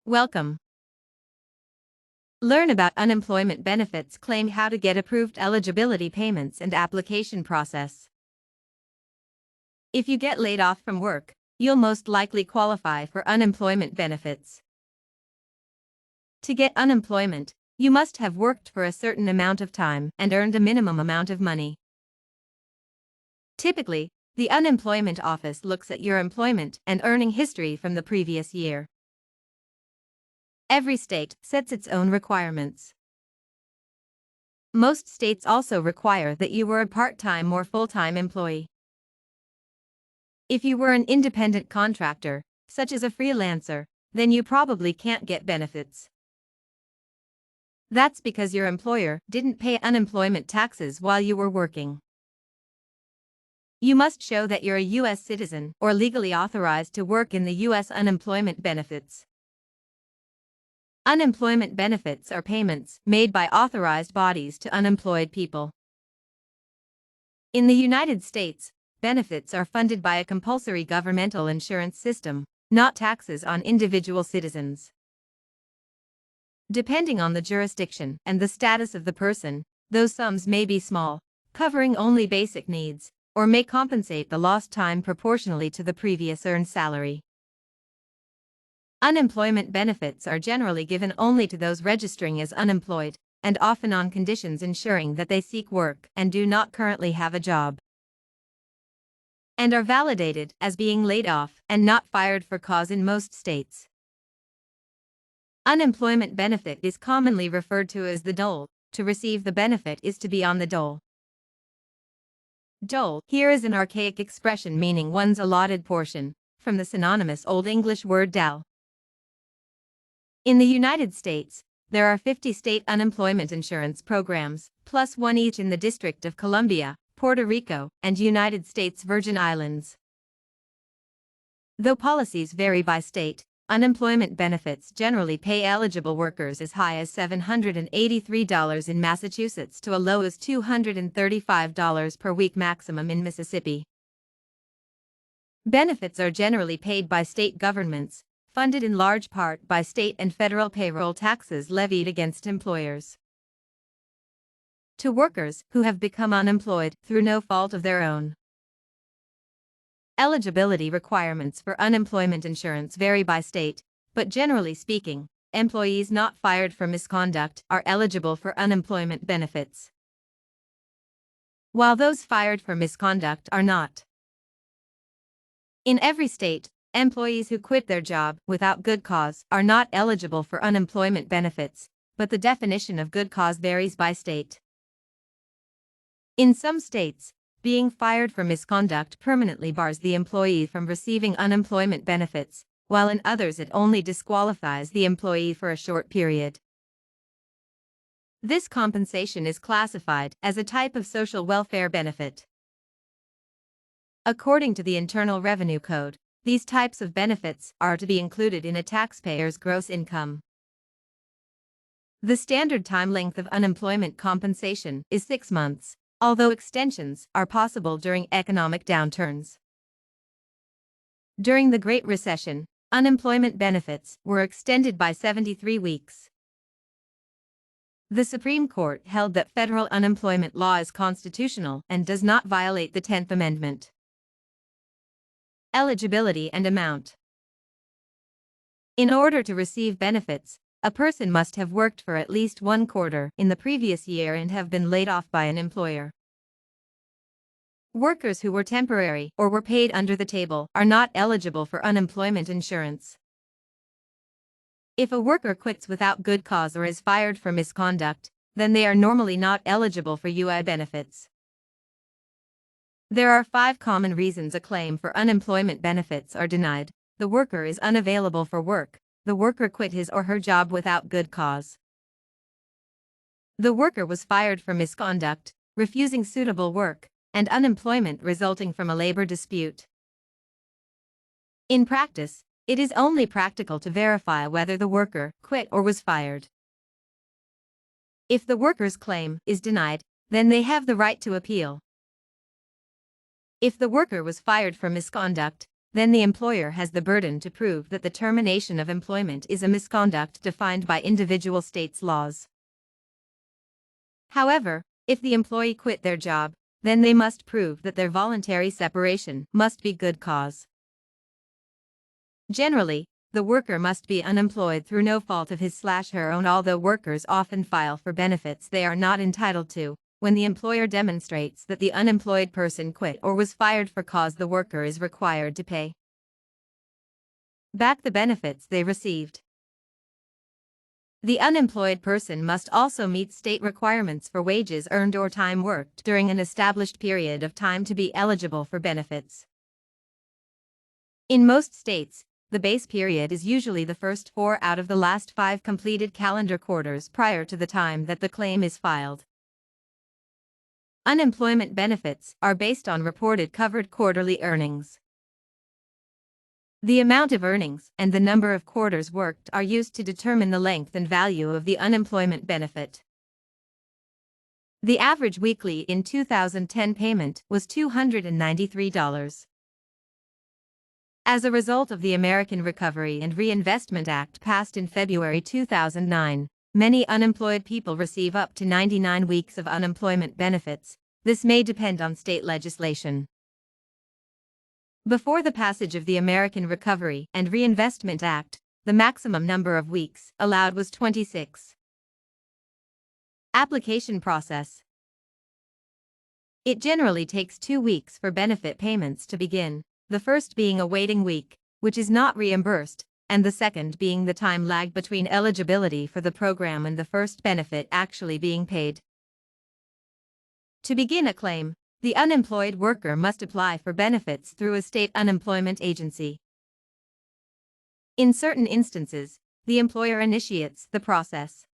Welcome. Learn about unemployment benefits claim, how to get approved, eligibility payments and application process. If you get laid off from work, you'll most likely qualify for unemployment benefits. To get unemployment, you must have worked for a certain amount of time and earned a minimum amount of money. Typically, the unemployment office looks at your employment and earning history from the previous year. Every state sets its own requirements. Most states also require that you were a part-time or full-time employee. If you were an independent contractor, such as a freelancer, then you probably can't get benefits. That's because your employer didn't pay unemployment taxes while you were working. You must show that you're a U.S. citizen or legally authorized to work in the U.S. Unemployment benefits. Unemployment benefits are payments made by authorized bodies to unemployed people. In the United States, benefits are funded by a compulsory governmental insurance system, not taxes on individual citizens. Depending on the jurisdiction and the status of the person, those sums may be small, covering only basic needs, or may compensate the lost time proportionally to the previous earned salary. Unemployment benefits are generally given only to those registering as unemployed, and often on conditions ensuring that they seek work and do not currently have a job, and are validated as being laid off and not fired for cause in most states. Unemployment benefit is commonly referred to as the dole. To receive the benefit is to be on the dole. Dole here is an archaic expression meaning one's allotted portion, from the synonymous Old English word dal. In the United States, there are 50 state unemployment insurance programs, plus one each in the District of Columbia, Puerto Rico, and United States Virgin Islands. Though policies vary by state, unemployment benefits generally pay eligible workers as high as $783 in Massachusetts to as low as $235 per week maximum in Mississippi. Benefits are generally paid by state governments, funded in large part by state and federal payroll taxes levied against employers. To workers who have become unemployed through no fault of their own. Eligibility requirements for unemployment insurance vary by state, but generally speaking, employees not fired for misconduct are eligible for unemployment benefits, while those fired for misconduct are not. In every state, employees who quit their job without good cause are not eligible for unemployment benefits, but the definition of good cause varies by state. In some states, being fired for misconduct permanently bars the employee from receiving unemployment benefits, while in others it only disqualifies the employee for a short period. This compensation is classified as a type of social welfare benefit. According to the Internal Revenue Code, these types of benefits are to be included in a taxpayer's gross income. The standard time length of unemployment compensation is 6 months, although extensions are possible during economic downturns. During the Great Recession, unemployment benefits were extended by 73 weeks. The Supreme Court held that federal unemployment law is constitutional and does not violate the 10th Amendment. Eligibility and amount. In order to receive benefits, a person must have worked for at least 1 quarter in the previous year and have been laid off by an employer. Workers who were temporary or were paid under the table are not eligible for unemployment insurance. If a worker quits without good cause or is fired for misconduct, then they are normally not eligible for UI benefits. There are 5 common reasons a claim for unemployment benefits are denied. The worker is unavailable for work. The worker quit his or her job without good cause. The worker was fired for misconduct, refusing suitable work, and unemployment resulting from a labor dispute. In practice, it is only practical to verify whether the worker quit or was fired. If the worker's claim is denied, then they have the right to appeal. If the worker was fired for misconduct, then the employer has the burden to prove that the termination of employment is a misconduct defined by individual states' laws. However, if the employee quit their job, then they must prove that their voluntary separation must be good cause. Generally, the worker must be unemployed through no fault of his/her own, although workers often file for benefits they are not entitled to, when the employer demonstrates that the unemployed person quit or was fired for cause the worker is required to pay back the benefits they received. The unemployed person must also meet state requirements for wages earned or time worked during an established period of time to be eligible for benefits. In most states, the base period is usually the first 4 out of the last 5 completed calendar quarters prior to the time that the claim is filed. Unemployment benefits are based on reported covered quarterly earnings. The amount of earnings and the number of quarters worked are used to determine the length and value of the unemployment benefit. The average weekly in 2010 payment was $293. As a result of the American Recovery and Reinvestment Act passed in February 2009, many unemployed people receive up to 99 weeks of unemployment benefits. This may depend on state legislation. Before the passage of the American Recovery and Reinvestment Act, the maximum number of weeks allowed was 26. Application process. It generally takes 2 weeks for benefit payments to begin, the first being a waiting week, which is not reimbursed, and the second being the time lag between eligibility for the program and the first benefit actually being paid. To begin a claim, the unemployed worker must apply for benefits through a state unemployment agency. In certain instances, the employer initiates the process.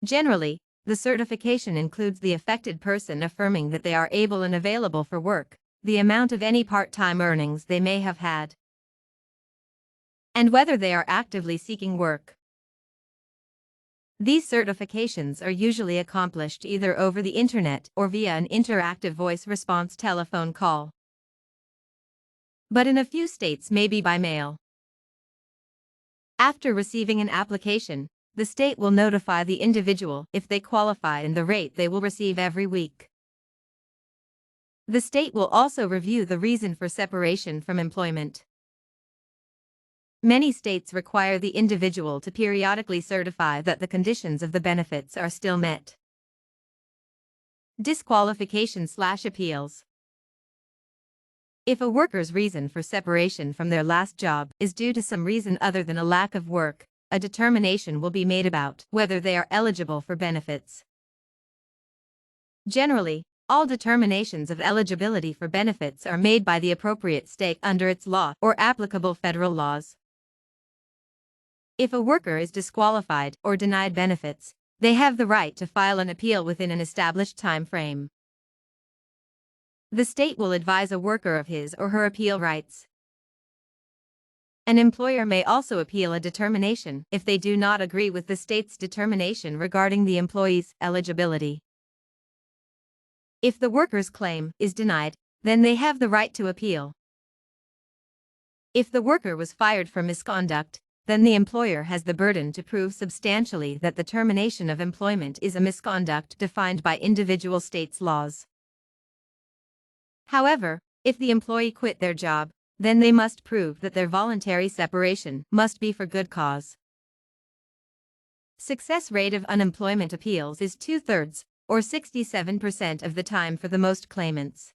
Generally, the certification includes the affected person affirming that they are able and available for work, the amount of any part-time earnings they may have had, and whether they are actively seeking work. These certifications are usually accomplished either over the internet or via an interactive voice response telephone call, but in a few states may be by mail. After receiving an application, the state will notify the individual if they qualify and the rate they will receive every week. The state will also review the reason for separation from employment. Many states require the individual to periodically certify that the conditions of the benefits are still met. Disqualification/appeals. If a worker's reason for separation from their last job is due to some reason other than a lack of work, a determination will be made about whether they are eligible for benefits. Generally, all determinations of eligibility for benefits are made by the appropriate state under its law or applicable federal laws. If a worker is disqualified or denied benefits, they have the right to file an appeal within an established time frame. The state will advise a worker of his or her appeal rights. An employer may also appeal a determination if they do not agree with the state's determination regarding the employee's eligibility. If the worker's claim is denied, then they have the right to appeal. If the worker was fired for misconduct, then the employer has the burden to prove substantially that the termination of employment is a misconduct defined by individual states' laws. However, if the employee quit their job, then they must prove that their voluntary separation must be for good cause. Success rate of unemployment appeals is 2/3, or 67% of the time for the most claimants.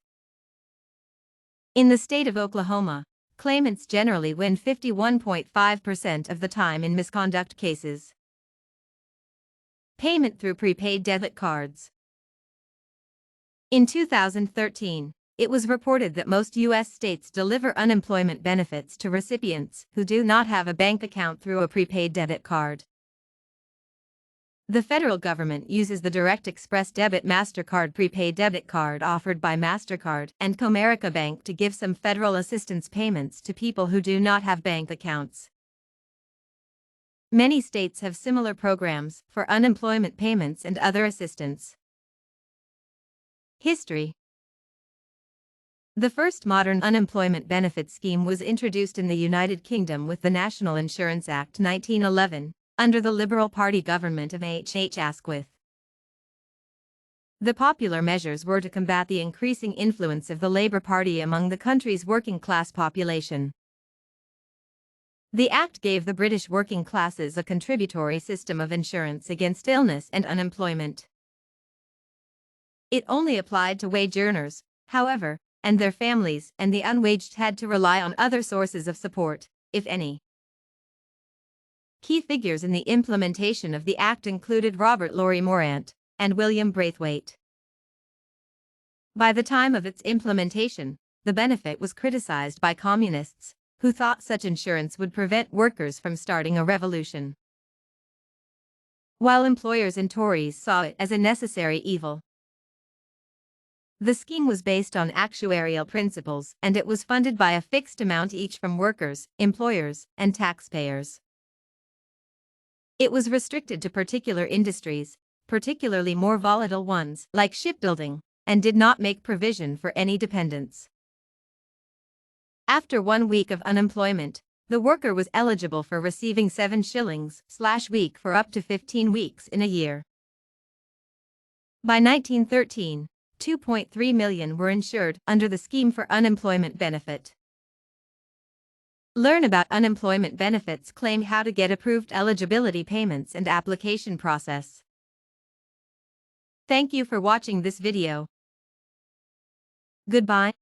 In the state of Oklahoma, claimants generally win 51.5% of the time in misconduct cases. Payment through prepaid debit cards. In 2013, it was reported that most U.S. states deliver unemployment benefits to recipients who do not have a bank account through a prepaid debit card. The federal government uses the Direct Express Debit MasterCard prepaid debit card offered by MasterCard and Comerica Bank to give some federal assistance payments to people who do not have bank accounts. Many states have similar programs for unemployment payments and other assistance. History. The first modern unemployment benefit scheme was introduced in the United Kingdom with the National Insurance Act 1911, under the Liberal Party government of H. Asquith. The popular measures were to combat the increasing influence of the Labour Party among the country's working-class population. The Act gave the British working classes a contributory system of insurance against illness and unemployment. It only applied to wage earners, however, and their families, and the unwaged had to rely on other sources of support, if any. Key figures in the implementation of the Act included Robert Laurie Morant and William Braithwaite. By the time of its implementation, the benefit was criticized by communists, who thought such insurance would prevent workers from starting a revolution, while employers and Tories saw it as a necessary evil. The scheme was based on actuarial principles, and it was funded by a fixed amount each from workers, employers, and taxpayers. It was restricted to particular industries, particularly more volatile ones, like shipbuilding, and did not make provision for any dependents. After 1 week of unemployment, the worker was eligible for receiving 7 shillings/week for up to 15 weeks in a year. By 1913, 2.3 million were insured under the scheme for unemployment benefit. Learn about unemployment benefits claim, how to get approved, eligibility payments and application process. Thank you for watching this video. Goodbye.